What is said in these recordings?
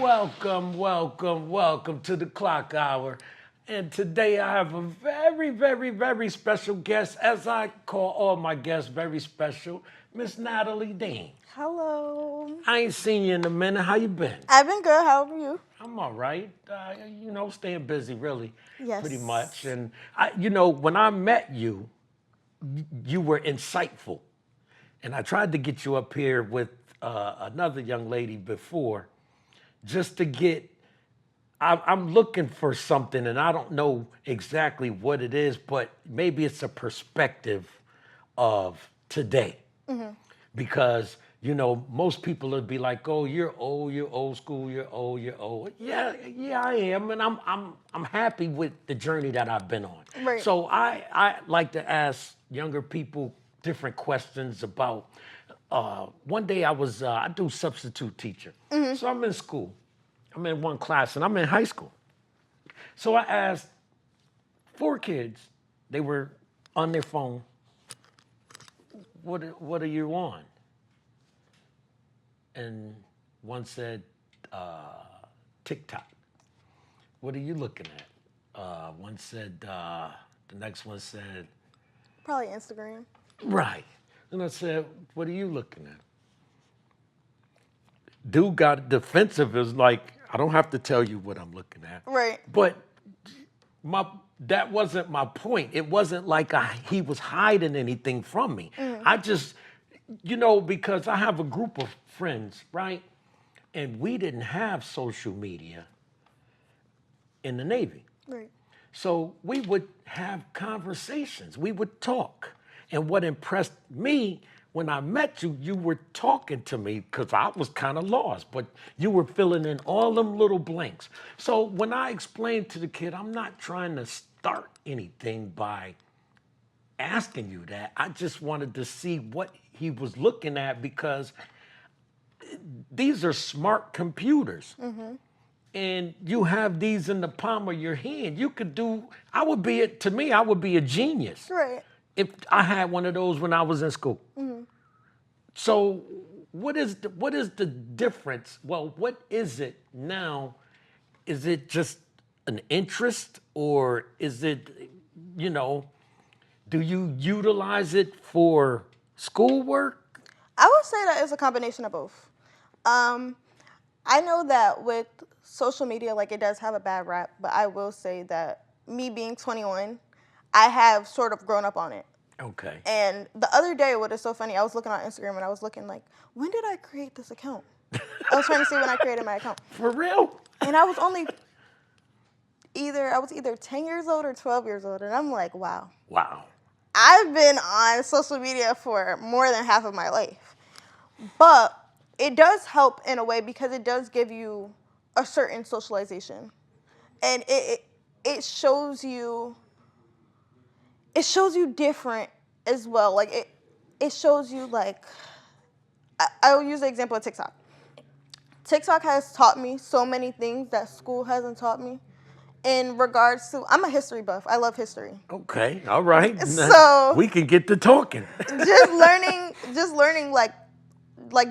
welcome to the Clock Hour. And today I have a very special guest, as I call all my guests very special, Miss Natalie Dean. Hello. I ain't seen you in a minute. How you been? I've been good. How are you? I'm all right. Staying busy, really, Yes. pretty much. And when I met you, you were insightful, and I tried to get you up here with another young lady before, just to get. I'm looking for something, and I don't know exactly what it is, but maybe it's a perspective of today, because most people would be like, "Oh, you're old school, you're old." Yeah, I am, and I'm happy with the journey that I've been on. Right. So I like to ask younger people different questions about. One day I do substitute teacher, so I'm in school. I'm in one class, and I'm in high school. So I asked 4 kids. They were on their phone. What are you on? And one said, TikTok. What are you looking at? One said, the next one said, Probably Instagram. right. And I said, what are you looking at? Dude got defensive. Is like, I don't have to tell you what I'm looking at. Right. But that wasn't my point. It wasn't like he was hiding anything from me. I just, because I have a group of friends, right? And we didn't have social media in the Navy. Right. So we would have conversations. We would talk. And what impressed me when I met you, you were talking to me because I was kind of lost, but you were filling in all them little blanks. So when I explained to the kid, I'm not trying to start anything by asking you that. I just wanted to see what he was looking at, because these are smart computers. And you have these in the palm of your hand. You could do, I would be a genius. Right. If I had one of those when I was in school. So what is the difference? Well, what is it now? Is it just an interest, or is it, do you utilize it for schoolwork? I would say that it's a combination of both. I know that with social media, like, it does have a bad rap, but I will say that me being 21, I have sort of grown up on it. Okay. And the other day, what is so funny, I was looking on Instagram and I was looking like, when did I create this account? I was trying to see when I created my account. For real? And I was either 10 years old or 12 years old. And I'm like, wow. Wow. I've been on social media for more than half of my life. But it does help in a way, because it does give you a certain socialization. And it shows you different as well. Like, it shows you, like, I'll use the example of TikTok. TikTok has taught me so many things that school hasn't taught me. In regards to, I'm a history buff. I love history. Okay, all right. So we can get to talking. just learning like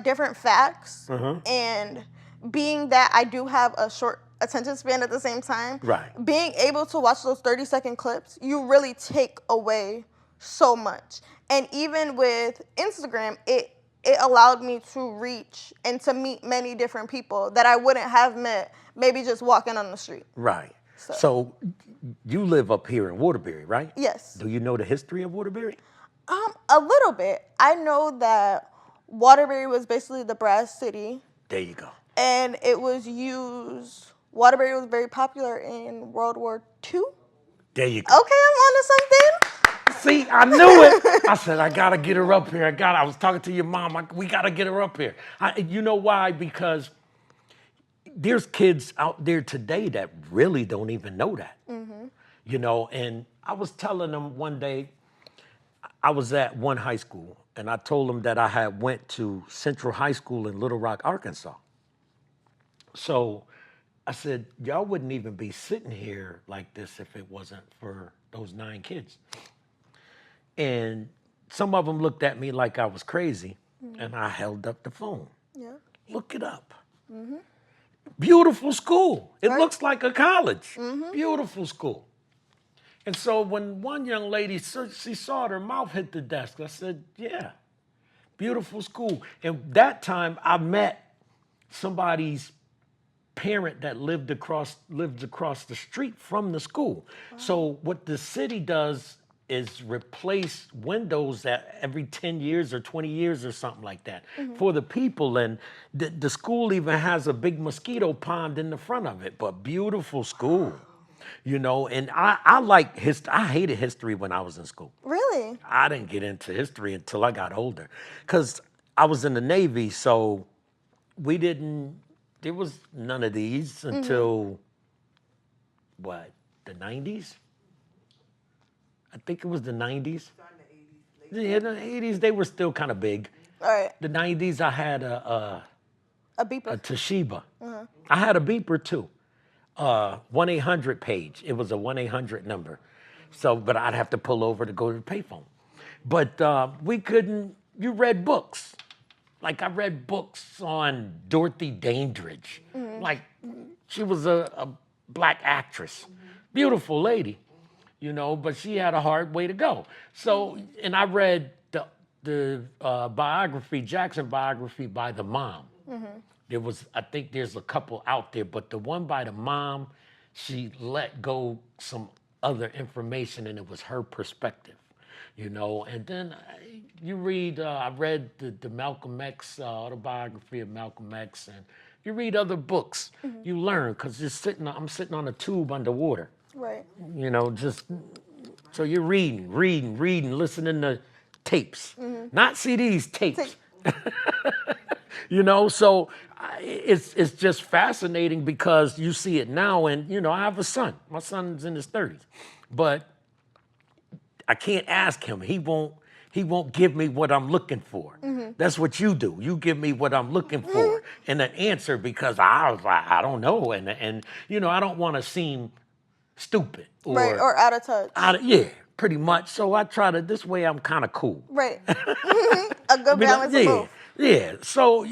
different facts, and being that I do have a short attention span at the same time. Right. Being able to watch those 30-second clips, you really take away so much. And even with Instagram, it allowed me to reach and to meet many different people that I wouldn't have met maybe just walking on the street. Right. So you live up here in Waterbury, right? Yes. Do you know the history of Waterbury? A little bit. I know that Waterbury was basically the brass city. There you go. And Waterbury was very popular in World War II. There you go. Okay, I'm onto something. See, I knew it. I said, I got to get her up here. I was talking to your mom. We got to get her up here. You know why? Because there's kids out there today that really don't even know that. And I was telling them one day, I was at one high school, and I told them that I had went to Central High School in Little Rock, Arkansas. So I said, y'all wouldn't even be sitting here like this if it wasn't for those 9 kids. And some of them looked at me like I was crazy, and I held up the phone. Yeah. Look it up. Beautiful school. It Right. looks like a college. Beautiful school. And so when one young lady, she saw it, her mouth hit the desk. I said, yeah, beautiful school. And that time I met somebody's parent that lived across the street from the school. So what the city does is replace windows at every 10 years or 20 years or something like that for the people. And the school even has a big mosquito pond in the front of it, but beautiful school. And I like history. I hated history when I was in school. Really? I didn't get into history until I got older because I was in the Navy, so there was none of these until, the 90s? I think it was the 90s. Yeah, the 80s, they were still kind of big. All right. The 90s, I had a beeper. Toshiba. I had a beeper too. 1-800 page. It was a 1-800 number. So, but I'd have to pull over to go to the payphone. But you read books. Like I read books on Dorothy Dandridge. Like she was a black actress. Beautiful lady, but she had a hard way to go. So, and I read the biography, Jackson biography by the mom. I think there's a couple out there, but the one by the mom, she let go some other information and it was her perspective, And then I read the Malcolm X autobiography of Malcolm X, and you read other books, you learn because I'm sitting on a tube underwater, Right. So you're reading, listening to tapes, not CDs, tapes. So it's just fascinating because you see it now, and I have a son. My son's in his 30s, but I can't ask him. He won't give me what I'm looking for. That's what you do. You give me what I'm looking for and an answer because I was like, I don't know, and I don't want to seem stupid or out of touch. Yeah, pretty much. So I try to. This way, I'm kind of cool. Right. A good balance of both. Yeah. So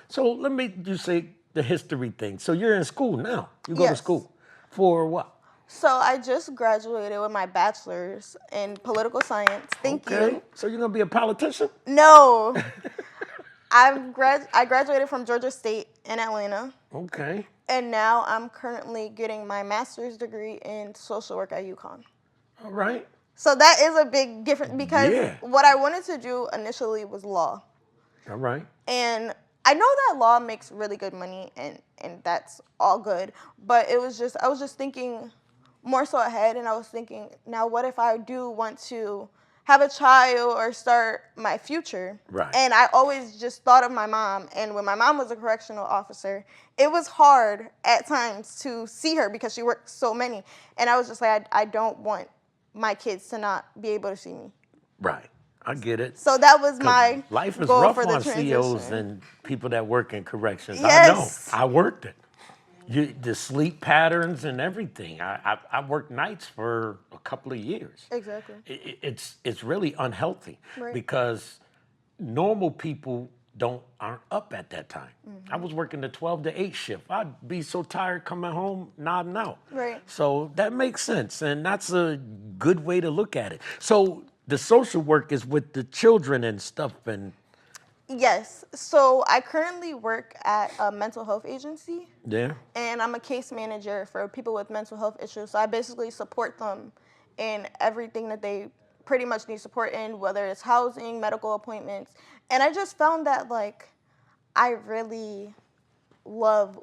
so let me just say the history thing. So you're in school now. You go to school for what? So I just graduated with my bachelor's in political science. Thank you. So you're gonna be a politician? No. I graduated from Georgia State in Atlanta. Okay. And now I'm currently getting my master's degree in social work at UConn. All right. So that is a big difference because what I wanted to do initially was law. All right. And I know that law makes really good money and that's all good. But I was just thinking more so ahead, and I was thinking, now what if I do want to have a child or start my future? Right. And I always just thought of my mom, and when my mom was a correctional officer, it was hard at times to see her because she worked so many. And I was just like, I don't want my kids to not be able to see me. Right. I get it. So that was my life is goal rough for the on transition. CEOs and people that work in corrections. Yes. I know. I worked it. The sleep patterns and everything. I worked nights for a couple of years. Exactly. It's really unhealthy Right. because normal people aren't up at that time. I was working the 12 to 8 shift. I'd be so tired coming home, nodding out. Right. So that makes sense, and that's a good way to look at it. So the social work is with the children and stuff, and Yes. So I currently work at a mental health agency. yeah. And I'm a case manager for people with mental health issues. So I basically support them in everything that they pretty much need support in, whether it's housing, medical appointments. And I just found that I really love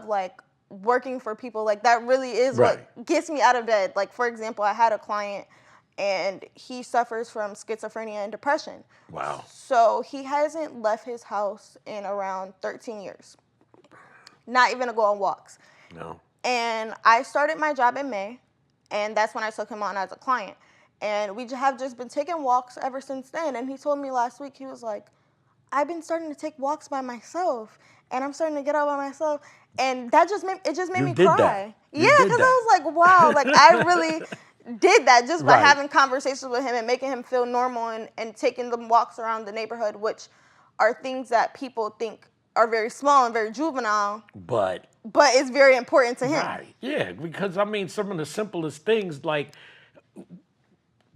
like working for people. Like that really is Right. what gets me out of bed. Like, for example, I had a client and he suffers from schizophrenia and depression. Wow. So he hasn't left his house in around 13 years. Not even to go on walks. No. And I started my job in May, and that's when I took him on as a client. And we have just been taking walks ever since then. And he told me last week, he was like, I've been starting to take walks by myself, and I'm starting to get out by myself. And that just made me did cry. that. You Yeah, did because that. I was like, wow, like I really did that just by Right. having conversations with him and making him feel normal and taking them walks around the neighborhood, which are things that people think are very small and very juvenile, But but it's very important to him. right, yeah, because I mean, some of the simplest things like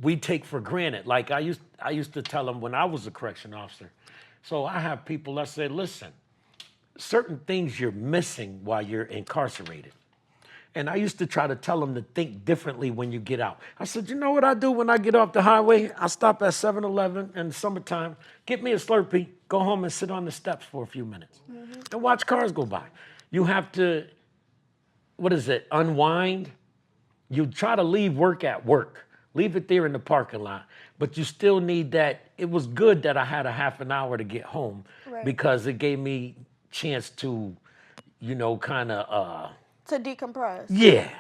we take for granted. Like I used to tell them when I was a correction officer. So I have people that say, listen, certain things you're missing while you're incarcerated. And I used to try to tell them to think differently when you get out. I said, you know what I do when I get off the highway? I stop at 7-Eleven in the summertime, get me a Slurpee, go home and sit on the steps for a few minutes and watch cars go by. You have to, what is it, unwind? You try to leave work at work. Leave it there in the parking lot. But you still need that. It was good that I had a half an hour to get home because it gave me chance to, kind of... to decompress. Yeah.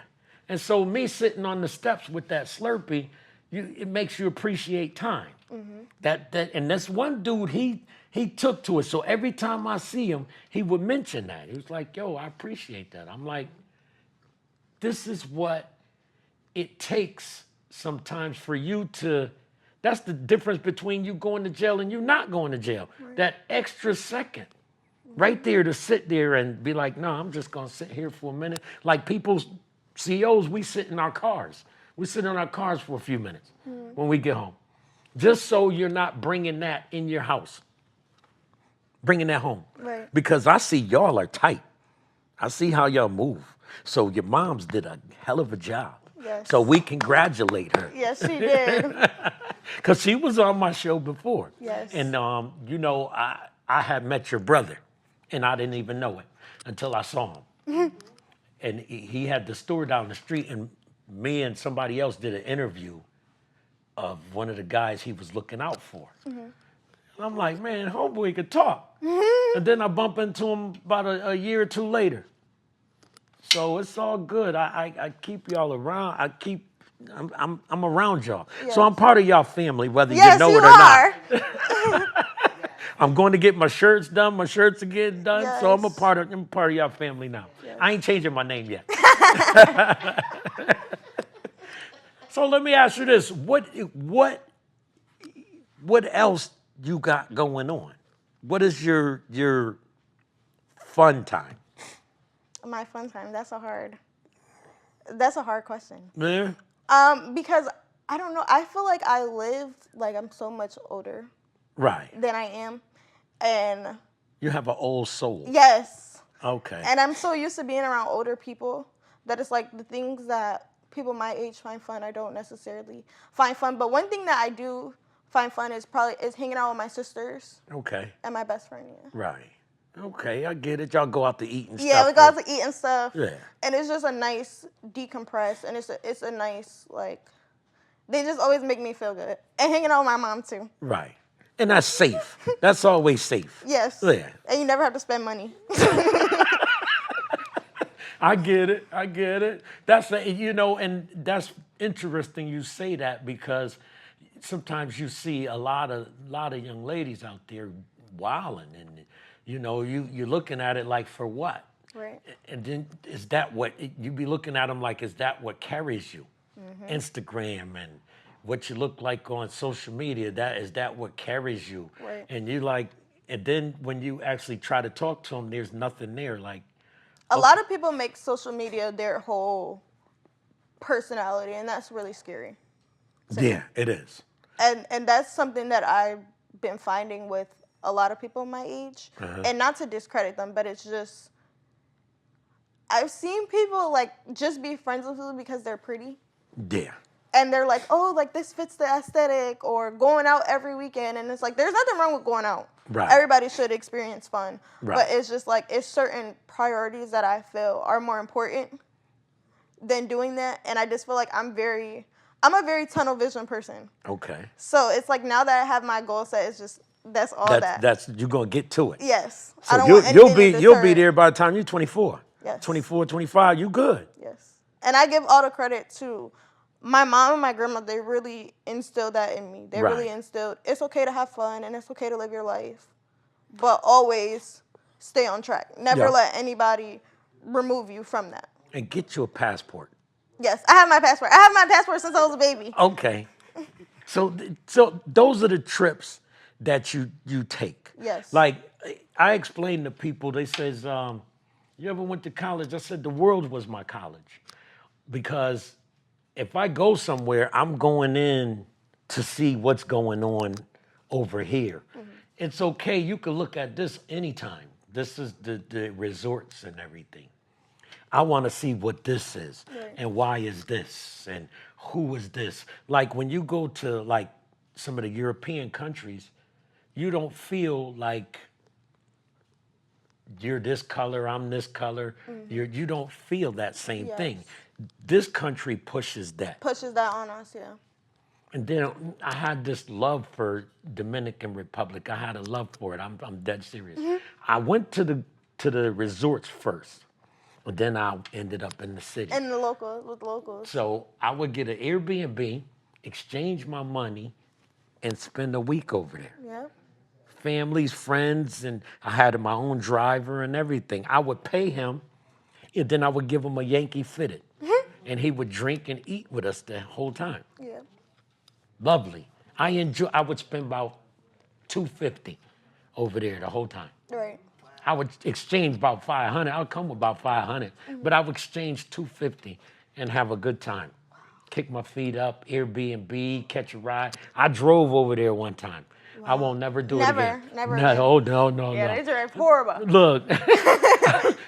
And so me sitting on the steps with that Slurpee, it makes you appreciate time. And that's one dude, he took to it. So every time I see him, he would mention that. He was like, yo, I appreciate that. I'm like, this is what it takes sometimes for you to, that's the difference between you going to jail and you not going to jail. That extra second. Right there to sit there and be like, no, I'm just going to sit here for a minute. Like people's CEOs, we sit in our cars. We sit in our cars for a few minutes when we get home. Just so you're not bringing that in your house. Bringing that home. Right. Because I see y'all are tight. I see how y'all move. So your mom's did a hell of a job. Yes. So we congratulate her. Yes, she did. Because she was on my show before. Yes. And, I had met your brother. And I didn't even know it until I saw him. And he had the store down the street, and me and somebody else did an interview of one of the guys he was looking out for. And I'm like, man, homeboy could talk. And then I bump into him about a year or two later. So it's all good. I keep y'all around. I'm around y'all. Yes. So I'm part of y'all family, whether Yes, you know you it or are. not. I'm going to get my shirts done. My shirts are getting done. Yes. So I'm a part of your family now. Yes. I ain't changing my name yet. So let me ask you this. What else you got going on? What is your fun time? My fun time. That's a hard question. Yeah. Because I don't know. I feel like I lived like I'm so much older Right. than I am. And You have an old soul. yes. Okay. And I'm so used to being around older people that it's like the things that people my age find fun, I don't necessarily find fun. But one thing that I do find fun is hanging out with my sisters Okay. and my best friend. Yeah. Right. Okay, I get it. Y'all go out to eat and stuff. Yeah, we go out to eat and stuff. Yeah. And it's just a nice decompress, and it's a nice they just always make me feel good. And hanging out with my mom too. Right. And that's safe. That's always safe. Yes. Yeah. And you never have to spend money. I get it. That's and that's interesting you say that because sometimes you see a lot of young ladies out there wilding and you're looking at it like for what? Right. And then is that what you be looking at them like? Is that what carries you? Instagram and what you look like on social media, is that what carries you? Right. And and then when you actually try to talk to them, there's nothing there. Like A lot of people make social media their whole personality, and that's really scary. Yeah, it is. And that's something that I've been finding with a lot of people my age. And not to discredit them, but it's just I've seen people just be friends with you because they're pretty. Yeah. And they're like, oh, this fits the aesthetic, or going out every weekend. And it's like, there's nothing wrong with going out. Right. Everybody should experience fun. Right. But it's just it's certain priorities that I feel are more important than doing that. And I just feel like I'm a very tunnel vision person. Okay. So it's like now that I have my goal set, it's just, that's all that. That's you're gonna get to it. Yes. So I don't want anything to you'll deter be it. there by the time you're 24. Yes. 24, 25, you good. Yes. And I give all the credit to my mom and my grandma. They really instilled that in me. They really instilled it's okay to have fun and it's okay to live your life, but always stay on track. Never let anybody remove you from that. And get you a passport. Yes, I have my passport. I have my passport since I was a baby. Okay. So those are the trips that you take. Yes. Like I explain to people, they says, you ever went to college? I said the world was my college because if I go somewhere, I'm going in to see what's going on over here. It's okay. You can look at this anytime. This is the resorts and everything. I want to see what this is and why is this and who is this. Like when you go to like some of the European countries, you don't feel like you're this color, I'm this color. You don't feel that same thing. This country pushes that. Pushes that on us, yeah. And then I had this love for Dominican Republic. I had a love for it. I'm dead serious. I went to the resorts first, and then I ended up in the city. And the with locals. So I would get an Airbnb, exchange my money, and spend a week over there. Yep. Families, friends, and I had my own driver and everything. I would pay him, and then I would give him a Yankee fitted. And he would drink and eat with us the whole time. Yeah. Lovely. I would spend about $250 over there the whole time. Right. I would exchange about $500. I'll come with about $500, but I would exchange $250 and have a good time. Kick my feet up, Airbnb, catch a ride. I drove over there one time. I won't never do it again. Never. No, no. Yeah, they drive horrible. Look,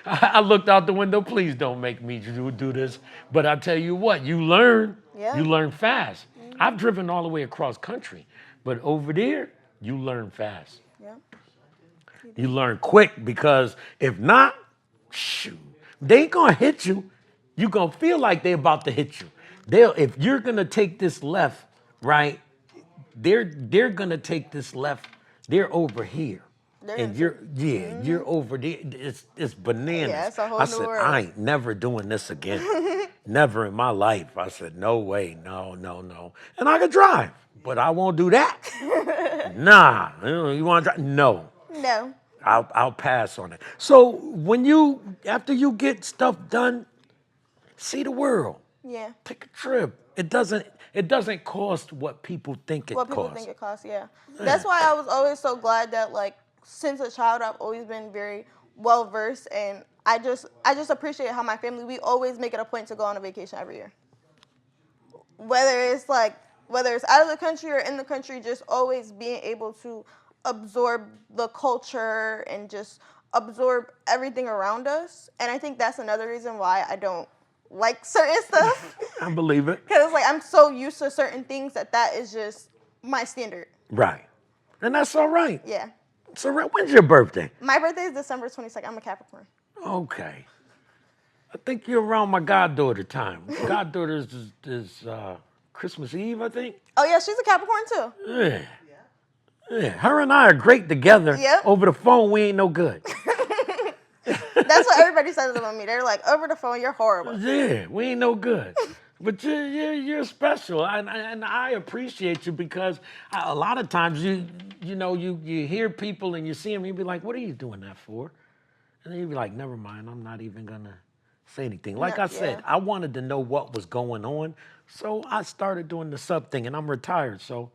I looked out the window. Please don't make me do this. But I tell you what, you learn. Yeah. You learn fast. I've driven all the way across country, but over there, you learn fast. Yeah. You learn quick because if not, shoot, they ain't gonna hit you. You're gonna feel like they're about to hit you. If you're gonna take this left, right, they're gonna take this left. They're over here. And you're over there. It's bananas. Yeah, it's a whole I new said, world. I ain't never doing this again. Never in my life. I said, no way, no. And I could drive, but I won't do that. Nah, you want to drive? No. No. I'll pass on it. So after you get stuff done, see the world. Yeah. Take a trip. It doesn't cost what people think it costs. What people think it costs, yeah. That's why I was always so glad that, like, since a child, I've always been very well versed, and I just appreciate how my family, we always make it a point to go on a vacation every year. Whether it's out of the country or in the country, just always being able to absorb the culture and just absorb everything around us. And I think that's another reason why I don't like certain stuff. I believe it. Because like I'm so used to certain things that is just my standard. Right. And that's all right. Yeah. So when's your birthday? My birthday is December 22nd. I'm a Capricorn. Okay. I think you're around my goddaughter time. Goddaughter is Christmas Eve, I think. Oh yeah, she's a Capricorn too. Yeah. Her and I are great together. Yep. Over the phone, we ain't no good. That's what everybody says about me. They're like, over the phone, you're horrible. Yeah, we ain't no good. But you're special, and I appreciate you because a lot of times you hear people and you see them, you be like, what are you doing that for? And then you be like, never mind, I'm not even gonna say anything. Like I said, I wanted to know what was going on, so I started doing the sub thing, and I'm retired, so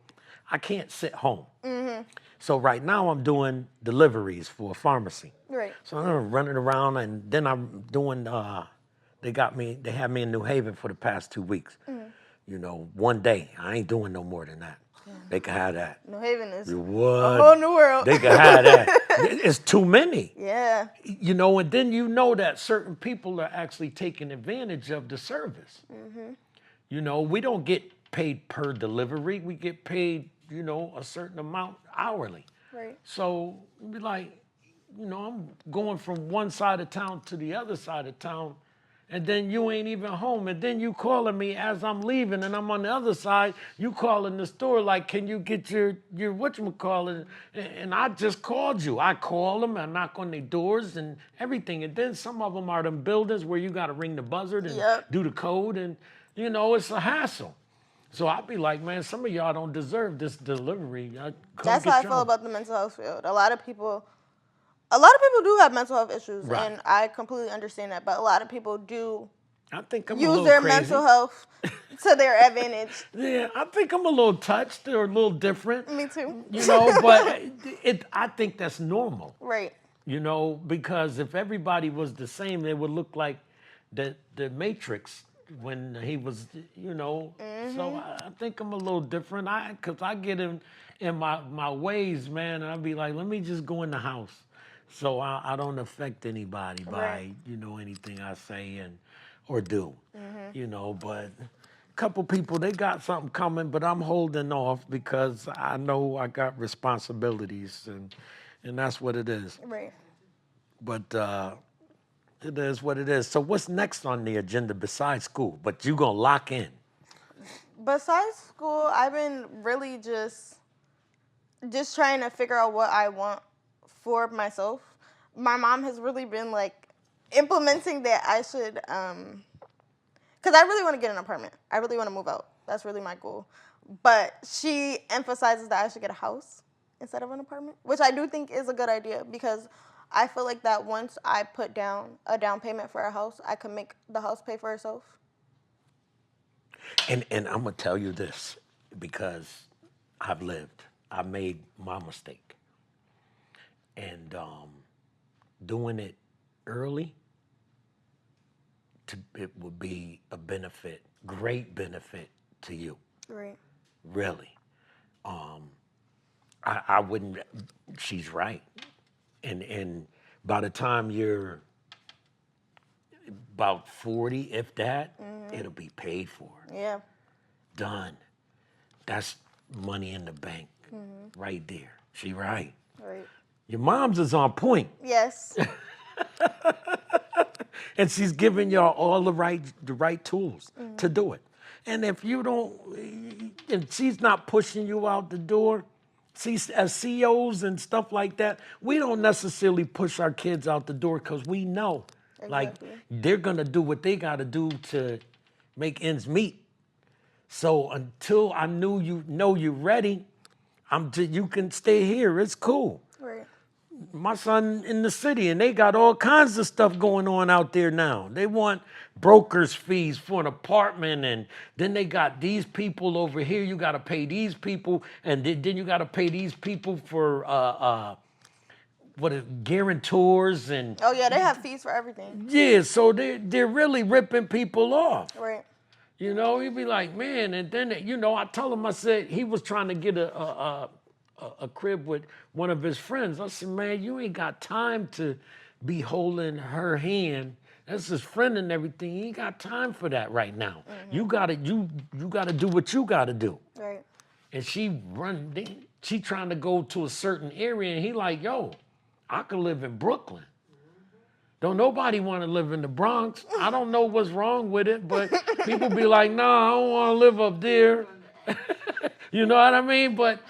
I can't sit home. Mm-hmm. So right now I'm doing deliveries for a pharmacy. Right. So I'm running around, and then I'm doing. They had me in New Haven for the past 2 weeks. Mm. One day. I ain't doing no more than that. Yeah. They can have that. New Haven is a whole new world. They can have that. It's too many. Yeah. And then that certain people are actually taking advantage of the service. Mm-hmm. We don't get paid per delivery. We get paid, a certain amount hourly. Right. So be like, I'm going from one side of town to the other side of town, and then you ain't even home, and then you calling me as I'm leaving, and I'm on the other side. You calling the store like, can you get your whatchamacallit? And I just called you. I call them, I knock on their doors and everything, and then some of them are them buildings where you got to ring the buzzard and do the code, and it's a hassle. So I'll be like, man, some of y'all don't deserve this delivery. That's how I feel about the mental health field. A lot of people do have mental health issues, right. And I completely understand that. But a lot of people do I think I'm use their crazy. mental health to their advantage. Yeah, I think I'm a little touched or a little different. Me too. But I think that's normal. Right. Because if everybody was the same, it would look like the Matrix when he was, So I think I'm a little different. Because I get in my ways, man, and I'll be like, let me just go in the house, so I don't affect anybody by anything I say or do, But a couple people, they got something coming, but I'm holding off because I know I got responsibilities and that's what it is. Right. But it is what it is. So what's next on the agenda besides school? But you gonna lock in? Besides school, I've been really just trying to figure out what I want for myself. My mom has really been like implementing that I should, because I really want to get an apartment. I really want to move out. That's really my goal. But she emphasizes that I should get a house instead of an apartment, which I do think is a good idea because I feel like that once I put down a down payment for a house, I can make the house pay for itself. And I'm gonna tell you this because I've made my mistake, and doing it early, it would be a benefit, great benefit to you. Right. Really. I wouldn't. She's right, and by the time you're about 40, if that, it'll be paid for. Yeah. Done. That's money in the bank right there. She right. Right. Your mom's is on point. Yes. And she's giving y'all all the right tools to do it. And if you don't, and she's not pushing you out the door, see, as CEOs and stuff like that, we don't necessarily push our kids out the door because we know, like, they're going to do what they got to do to make ends meet. So until I know you're ready, you can stay here. It's cool. Right. My son in the city, and they got all kinds of stuff going on out there now. They want broker's fees for an apartment, and then they got these people over here. You got to pay these people, and then you got to pay these people for guarantors and. Oh yeah, they have fees for everything. Yeah, so they're really ripping people off. Right. You'd be like, man, and then I told him, I said he was trying to get a crib with one of his friends. I said, man, you ain't got time to be holding her hand. That's his friend and everything. You ain't got time for that right now. You gotta do what you gotta do. Right. And she trying to go to a certain area, and he like, yo, I could live in Brooklyn. Don't nobody want to live in the Bronx. I don't know what's wrong with it, but people be like, nah, I don't want to live up there. You know what I mean? But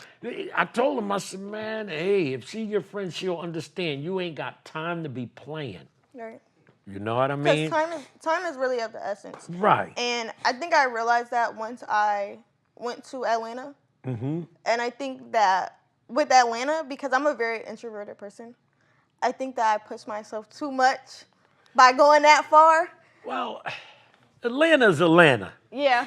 I told him, I said, man, hey, if she your friend, she'll understand. You ain't got time to be playing. Right. You know what I mean? Because time is really of the essence. Right. And I think I realized that once I went to Atlanta. Mm-hmm. And I think that with Atlanta, because I'm a very introverted person, I think that I pushed myself too much by going that far. Well, Atlanta's Atlanta. Yeah.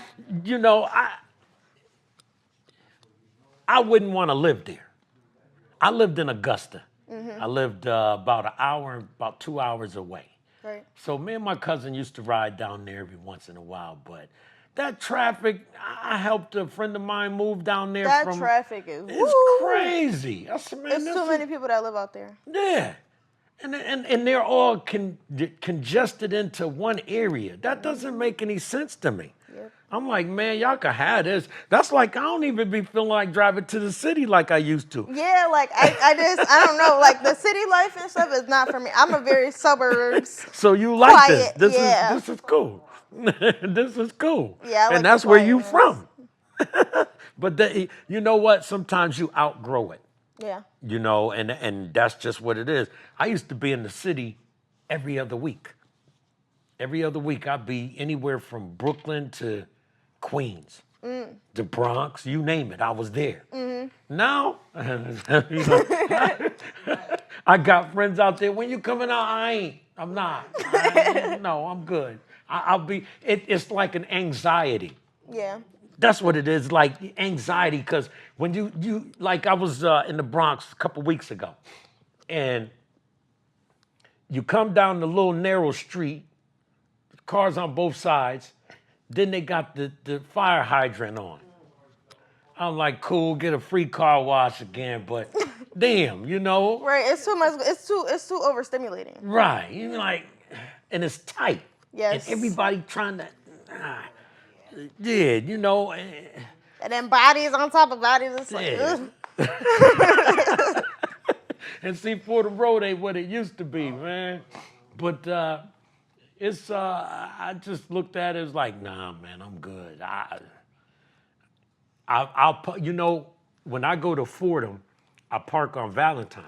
I wouldn't want to live there. I lived in Augusta. Mm-hmm. I lived about 2 hours away. Right. So me and my cousin used to ride down there every once in a while, but that traffic, I helped a friend of mine move down there. That traffic is crazy. I said, man, there's too many people that live out there. Yeah. And they're all congested into one area. That doesn't make any sense to me. Yep. I'm like, man, y'all can have this. That's like, I don't even be feeling like driving to the city like I used to. Yeah, like I don't know, like the city life and stuff is not for me. I'm a very suburbs. So you like quiet, this? Yeah. This is cool. This is cool. Yeah, and that's where you from. But you know what? Sometimes you outgrow it. Yeah. And that's just what it is. I used to be in the city every other week. Every other week, I'd be anywhere from Brooklyn to Queens, the Bronx, you name it. I was there. Mm-hmm. Now, I got friends out there. When you coming out, I'm not. No, I'm good. I'll be. It's like an anxiety. Yeah. That's what it is, like anxiety. Because when you like, I was in the Bronx a couple weeks ago, and you come down the little narrow street, cars on both sides. Then they got the fire hydrant on. I'm like, cool, get a free car wash again, but damn, you know. Right. It's too much. It's too overstimulating. Right. You're like, and it's tight. Yes. And everybody trying to, yeah, you know. And then bodies on top of bodies. It's like, Yeah. ugh. And see, Fordham Road ain't what it used to be, man. But it's, I just looked at it as like, nah, man, I'm good. You know, when I go to Fordham, I park on Valentine.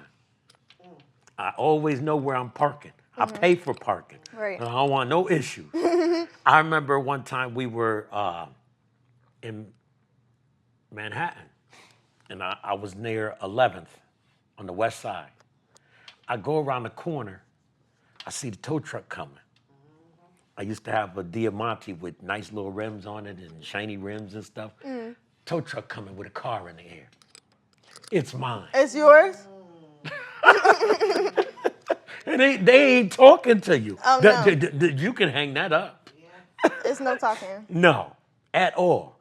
I always know where I'm parking. I pay for parking. Right. I don't want no issues. I remember one time we were in Manhattan, and I was near 11th on the west side. I go around the corner, I see the tow truck coming. I used to have a Diamante with nice little rims on it and shiny rims and stuff. Tow truck coming with a car in the air. It's mine. It's yours? And they ain't talking to you. Oh, no. You can hang that up. It's no talking. No, at all.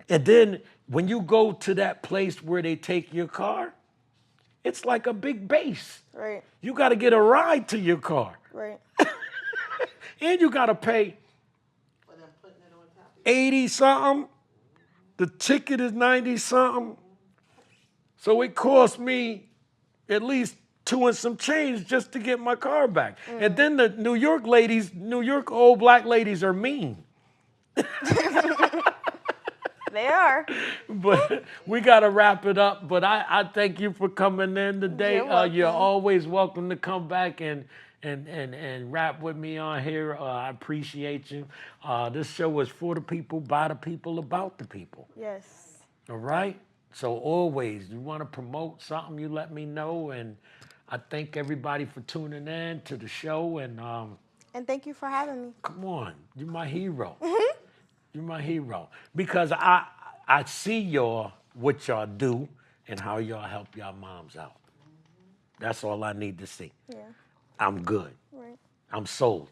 And then when you go to that place where they take your car, it's like a big base. Right. You got to get a ride to your car. Right. And you got to pay 80 something. The ticket is 90 something. So it cost me at least $2 and some change just to get my car back. And then the New York old black ladies are mean. They are. But we got to wrap it up. But I thank you for coming in today. You're welcome. You're always welcome to come back and rap with me on here. I appreciate you. This show is for the people, by the people, about the people. Yes. All right? So always, you want to promote something, you let me know. And I thank everybody for tuning in to the show. And And thank you for having me. come on, you're my hero. You're my hero. Because I see y'all, what y'all do, and how y'all help y'all moms out. That's all I need to see. Yeah. I'm good. Right. I'm sold.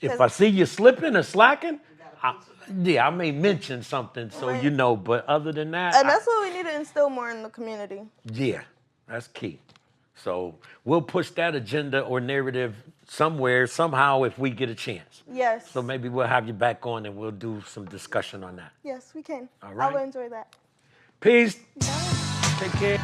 If I see you slipping or slacking, I may mention something so Right. you know. But other than that, And that's what we need to instill more in the community. yeah, that's key. So we'll push that agenda or narrative somewhere, somehow, if we get a chance. Yes. So maybe we'll have you back on and we'll do some discussion on that. Yes, we can. All right. I will enjoy that. Peace. Bye. Take care.